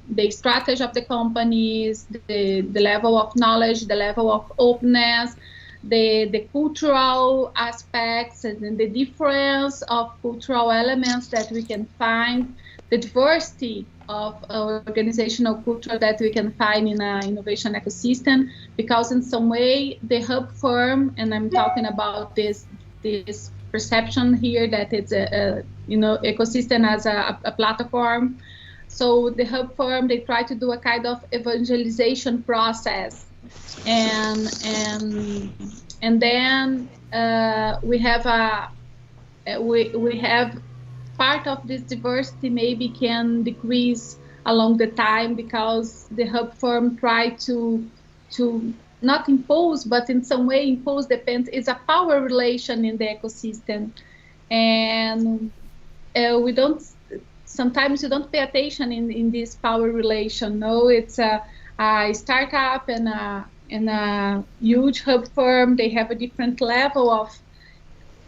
the strategy of the companies, the level of knowledge, the level of openness, the cultural aspects, and the difference of cultural elements that we can find, the diversity of organizational culture that we can find in an innovation ecosystem. Because in some way, the hub firm, and I'm talking about this perception here that it's a ecosystem as a platform. So the hub firm, they try to do a kind of evangelization process, and then we have we have part of this diversity maybe can decrease along the time, because the hub firm try to not impose, but in some way impose, depends, is a power relation in the ecosystem. And sometimes you don't pay attention in this power relation. No, it's a startup and a huge hub firm. They have a different level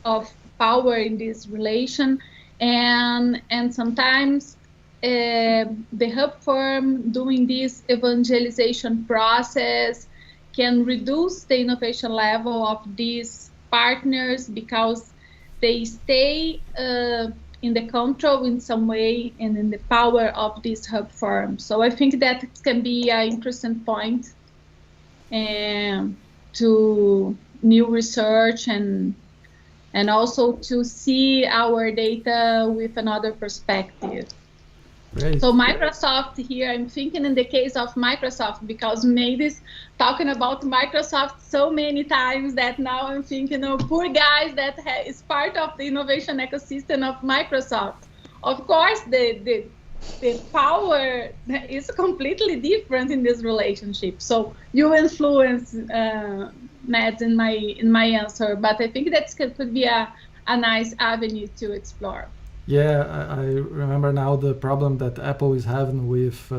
of power in this relation. And sometimes the hub firm doing this evangelization process can reduce the innovation level of these partners, because they stay in the control in some way and in the power of this hub firm. So I think that it can be an interesting point to new research and also to see our data with another perspective. Great. So Microsoft here, I'm thinking in the case of Microsoft, because maybe talking about Microsoft so many times that now I'm thinking, oh, poor guys that is part of the innovation ecosystem of Microsoft. Of course, the power is completely different in this relationship. So you influence Matt in my answer, but I think that could be a nice avenue to explore. Yeah, I remember now the problem that Apple is having with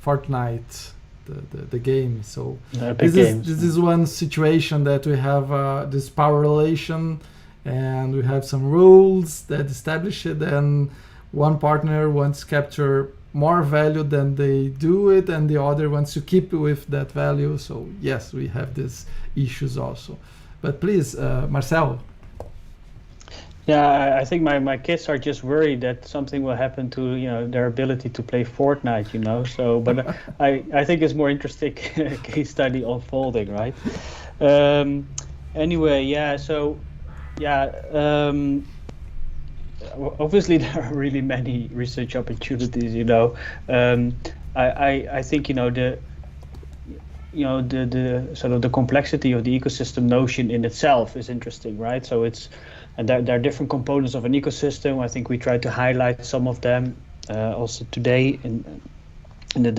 Fortnite, the game. So this is one situation that we have this power relation, and we have some rules that establish it, and one partner wants to capture more value than they do it, and the other wants to keep with that value. So yes, we have these issues also. But please, Marcel. Yeah, I think my kids are just worried that something will happen to their ability to play Fortnite, So, but I think it's more interesting case study unfolding, right? Anyway, yeah. So, yeah. Obviously, there are really many research opportunities. I think the sort of the complexity of the ecosystem notion in itself is interesting, right? So and there are different components of an ecosystem. I think we try to highlight some of them also today in the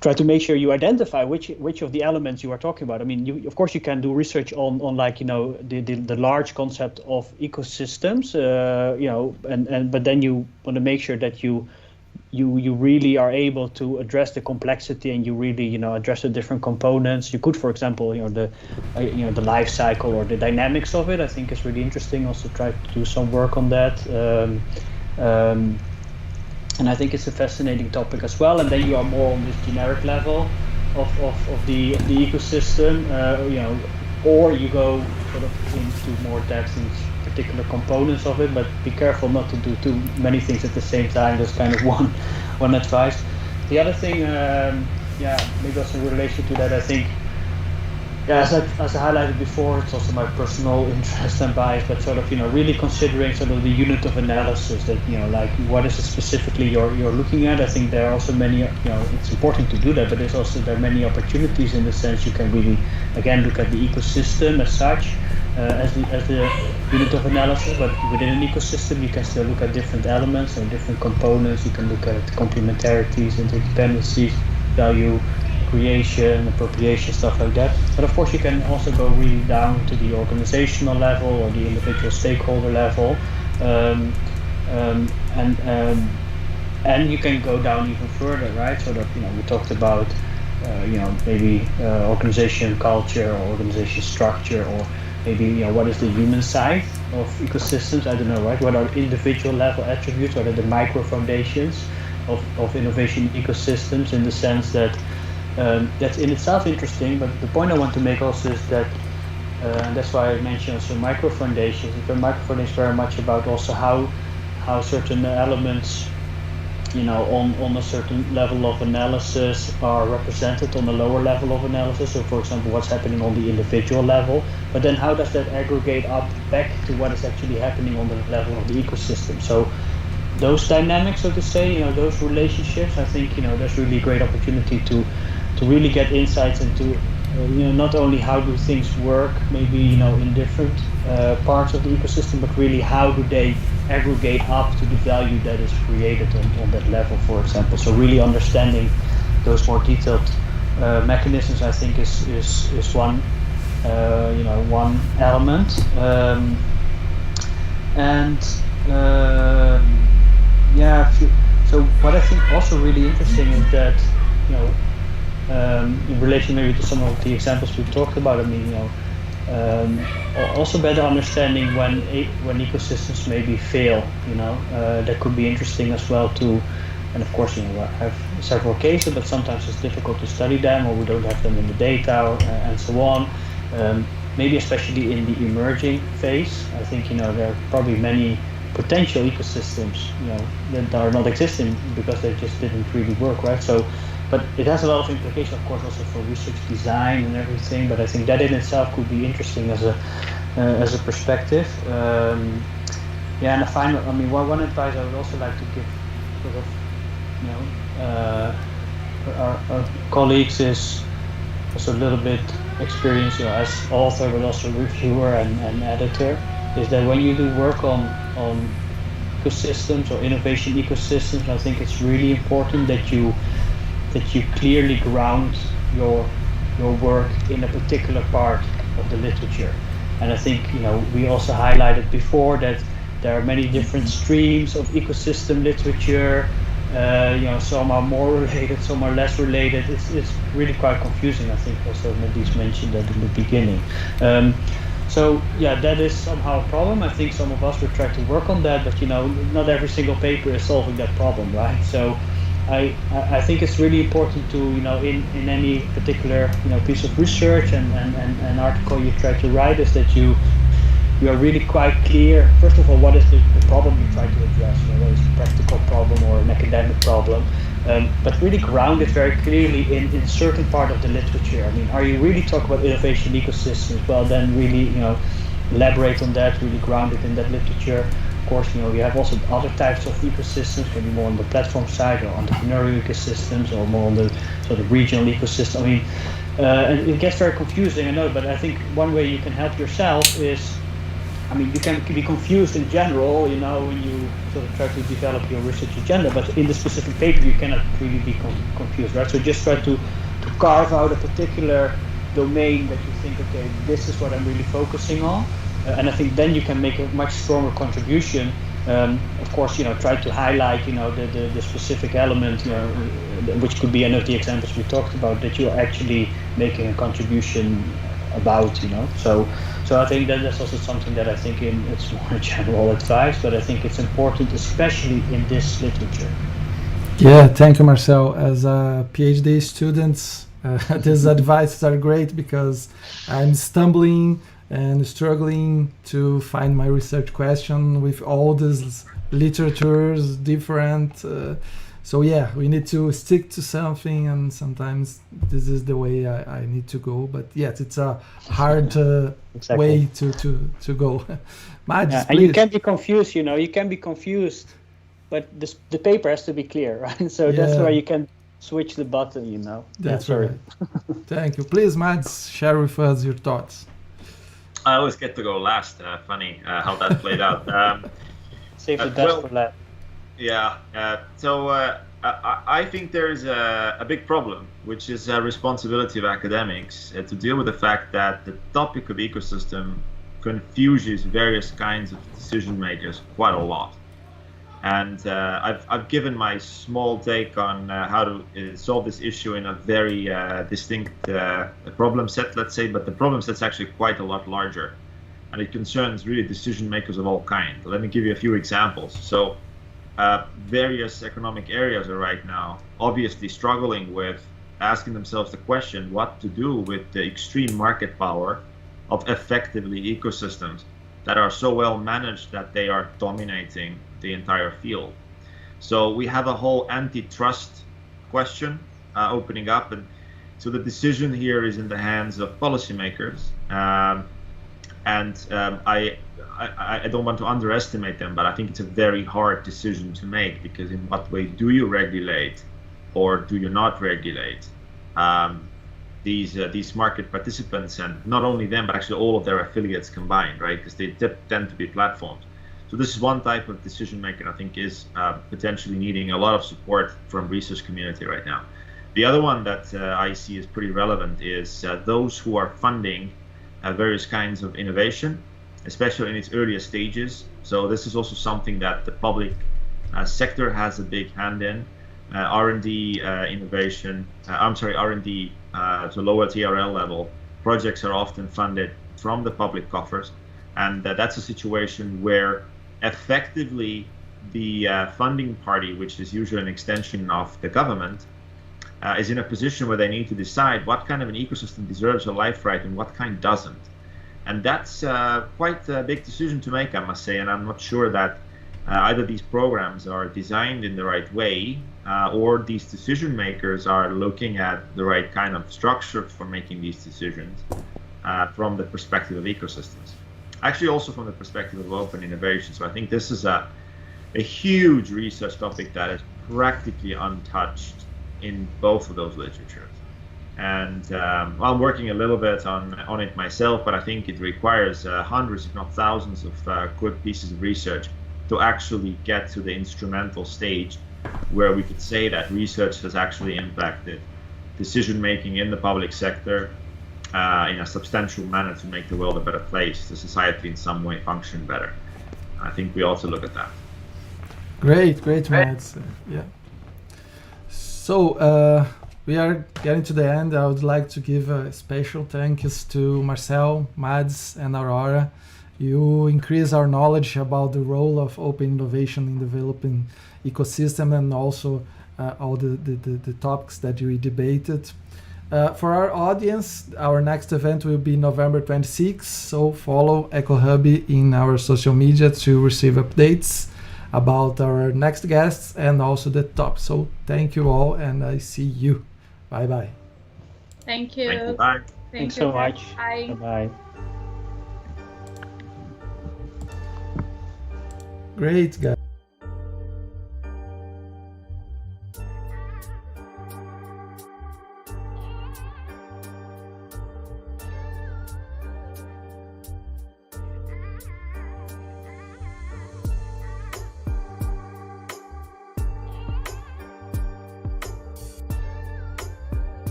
try to make sure you identify which of the elements you are talking about. I mean, of course you can do research on like, you know, the large concept of ecosystems, you know, but then you want to make sure that you really are able to address the complexity, and you really, you know, address the different components. You could, for example, you know, the life cycle or the dynamics of it. I think is really interesting. Also try to do some work on that. And I think it's a fascinating topic as well. And then you are more on this generic level of the ecosystem, you know, or you go sort of into more depth in particular components of it. But be careful not to do too many things at the same time. That's kind of one advice. The other thing, maybe also in relation to that, I think, as I highlighted before, it's also my personal interest and bias, but sort of, you know, really considering sort of the unit of analysis that, you know, like what is it specifically you're looking at. I think there are also many, you know, it's important to do that, but there are many opportunities in the sense you can really, again, look at the ecosystem as such, as the unit of analysis, but within an ecosystem you can still look at different elements and different components. You can look at complementarities, interdependencies, value creation, appropriation, stuff like that. But of course you can also go really down to the organizational level or the individual stakeholder level, and you can go down even further, right? So that, you know, we talked about you know, maybe organization culture or organization structure, or maybe, you know, what is the human side of ecosystems? I don't know, right? What are individual level attributes? What are the micro foundations of innovation ecosystems, in the sense that that's in itself interesting, but the point I want to make also is that, and that's why I mentioned also micro foundations. The micro foundations very much about also how certain elements, you know, on a certain level of analysis are represented on the lower level of analysis. So, for example, what's happening on the individual level, but then how does that aggregate up back to what is actually happening on the level of the ecosystem? So those dynamics, so to say, you know, those relationships, I think, you know, there's really a great opportunity to really get insights into, you know, not only how do things work, maybe, you know, in different parts of the ecosystem, but really how do they aggregate up to the value that is created on that level, for example. So really understanding those more detailed mechanisms, I think, is one, you know, one element. So what I think also really interesting is that, you know, in relation maybe to some of the examples we talked about, I mean, you know, also better understanding when ecosystems maybe fail, you know, that could be interesting as well too. And of course, you know, I have several cases, but sometimes it's difficult to study them, or we don't have them in the data, and so on. Maybe especially in the emerging phase, I think, you know, there are probably many potential ecosystems, you know, that are not existing because they just didn't really work, right? So, but it has a lot of implications, of course, also for research design and everything. But I think that in itself could be interesting as a perspective. And the final, I mean, one advice I would also like to give, sort of, you know, our colleagues is also a little bit experienced, you know, as author, but also reviewer and editor, is that when you do work on ecosystems or innovation ecosystems, I think it's really important that you clearly ground your work in a particular part of the literature. And I think, you know, we also highlighted before that there are many different streams of ecosystem literature. You know, some are more related, some are less related. It's really quite confusing. I think also Nadis mentioned that in the beginning. So yeah, that is somehow a problem. I think some of us will try to work on that, but, you know, not every single paper is solving that problem, right? So I think it's really important to, you know, in any particular, you know, piece of research and article you try to write, is that you are really quite clear, first of all, what is the problem you try to address, you know, whether it's a practical problem or an academic problem, but really ground it very clearly in certain part of the literature. I mean, are you really talking about innovation ecosystems? Well, then really, you know, elaborate on that, really ground it in that literature. Of course, you know, you have also other types of ecosystems, maybe more on the platform side, or entrepreneurial ecosystems, or more on the sort of regional ecosystem. I mean, and it gets very confusing, I know, but I think one way you can help yourself is I mean, you can be confused in general, you know, when you sort of try to develop your research agenda, but in the specific paper, you cannot really be confused, right? So just try to carve out a particular domain that you think, okay, this is what I'm really focusing on. And I think then you can make a much stronger contribution. Of course, you know, try to highlight, you know, the specific element, you know, which could be any of the examples we talked about that you're actually making a contribution about, you know. So I think that's also something that I think it's more general advice, but I think it's important, especially in this literature. Yeah, thank you, Marcel. As a PhD student, these advices are great because I'm stumbling and struggling to find my research question with all these literatures different. So yeah, we need to stick to something, and sometimes this is the way I need to go. But yes, it's a hard way to go. Mads, yeah, and please. you can be confused, you know, you can be confused, but the paper has to be clear, right? So that's where you can switch the button, you know. That's right. Thank you. Please, Mads, share with us your thoughts. I always get to go last. Funny how that played out. Save the best for last. Yeah. So I think there's a big problem, which is a responsibility of academics to deal with the fact that the topic of ecosystem confuses various kinds of decision makers quite a lot. And I've given my small take on how to solve this issue in a very distinct problem set, let's say, but the problem set's actually quite a lot larger, and it concerns really decision makers of all kinds. Let me give you a few examples. So various economic areas are right now obviously struggling with asking themselves the question what to do with the extreme market power of effectively ecosystems that are so well managed that they are dominating the entire field. So we have a whole antitrust question opening up, and so the decision here is in the hands of policymakers, and I don't want to underestimate them, but I think it's a very hard decision to make, because in what way do you regulate or do you not regulate these market participants, and not only them, but actually all of their affiliates combined, right? Because they tend to be platforms. So this is one type of decision making I think is potentially needing a lot of support from research community right now. The other one that I see is pretty relevant is those who are funding various kinds of innovation, especially in its earlier stages. So this is also something that the public sector has a big hand in. R&D innovation, R&D to lower TRL level projects are often funded from the public coffers, and that's a situation where effectively the funding party, which is usually an extension of the government, is in a position where they need to decide what kind of an ecosystem deserves a life right and what kind doesn't. And that's quite a big decision to make, I must say, and I'm not sure that either these programs are designed in the right way or these decision makers are looking at the right kind of structure for making these decisions from the perspective of ecosystems. Actually, also from the perspective of open innovation. So I think this is a huge research topic that is practically untouched in both of those literatures. And I'm working a little bit on it myself, but I think it requires hundreds, if not thousands, of good pieces of research to actually get to the instrumental stage where we could say that research has actually impacted decision making in the public sector in a substantial manner to make the world a better place, the society in some way function better. I think we ought to look at that. Great, Mads. Yeah. So we are getting to the end. I would like to give a special thanks to Marcel, Mads, and Aurora. You increase our knowledge about the role of open innovation in developing ecosystem, and also all the topics that we debated. For our audience, our next event will be November 26th, so follow EcoHub in our social media to receive updates about our next guests and also the top. So thank you all, and I see you. Bye-bye. Thank you. Thank you. Bye. Thanks so much. Bye. Bye-bye. Great, guys.